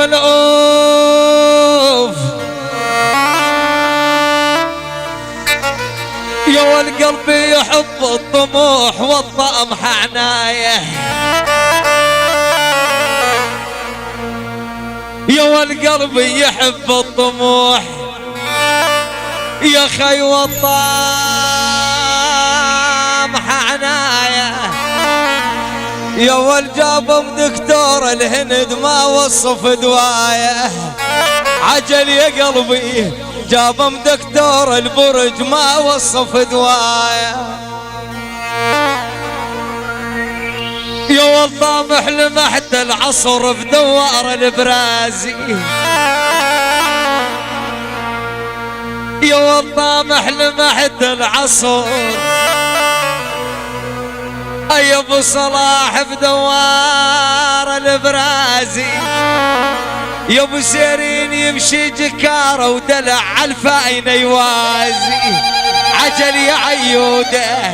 يقول اوف يا والقلب يحب الطموح والطمح عنايه، يا والقلب يحب الطموح يا خي والطمح عنايه، يا والجابم دكتور الهند ما وصف دوايه، عجل يا قلبي جابم دكتور البرج ما وصف دوايه، يا والطامح لمحت العصر في دوار البرازي، يا والطامح لمحت العصر يا ابو صلاح بدوار البرازي، يا ابو سيرين يمشي جكاره ودلع عالفاينه يوازي، عجل يا عيوده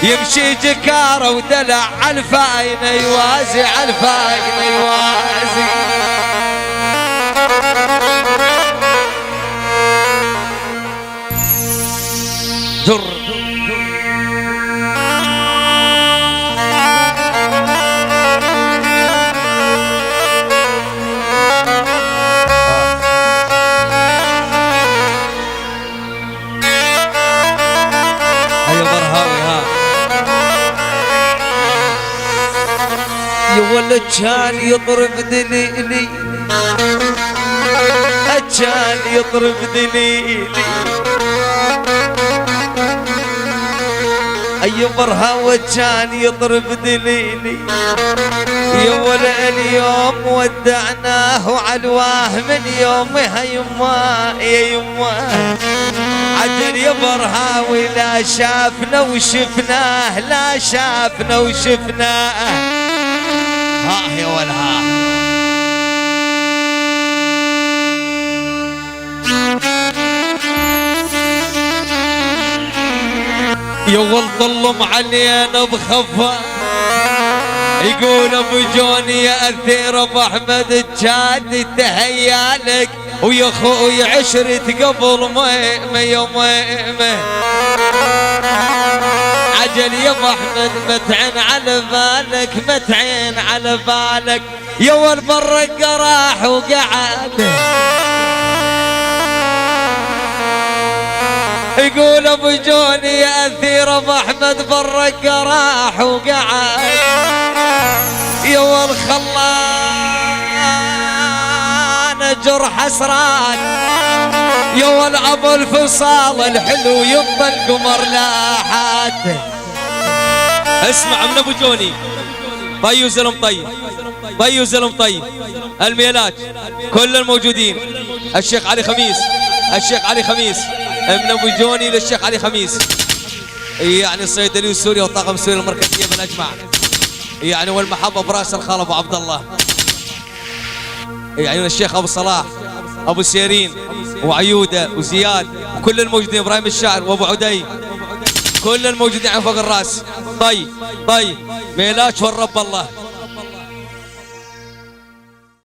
يمشي جكاره ودلع عالفاينه يوازي، عالفاينه يوازي. جر يا ولد كان يضرب دليلي، كان يضرب دليلي، اي برهاوة كان يضرب دليلي، يا ولا اليوم ودعناه علواه من يومها يما يا يما، عجل يا برهاوي لا شافنا وشفناه، لا شافنا وشفناه، ها يا ولها يا ولد ظلم علينا بخفا، يقول ابو جوني يا اثير ابو احمد الجاد تهيالك، ويا اخوي عشرة قبل ما يومه، عجل يا ابو احمد متعن على بالك، متعن على بالك، يا والبرق راح وقعد، يقول ابو جوني يا اثير ابو احمد برق راح وقعد، يا والخلان جرح حسران، يا والابو الفصال الحلو يبقى القمر لاحات. اسمع من ابو جوني طي وزلم طي، طي وزلم طي، الميلاد كل الموجودين، الشيخ علي خميس، الشيخ علي خميس من ابو جوني للشيخ علي خميس، يعني الصيدلي السوري والطاقم السوري المركزيه بالاجمع، يعني والمحبه براس الخال ابو عبد الله، يعني الشيخ ابو صلاح ابو سيرين وعيوده وزياد وكل الموجودين، ابراهيم الشاعر وابو عدي، كل الموجودين على فوق الراس. طي طي ميلاد والرب الله.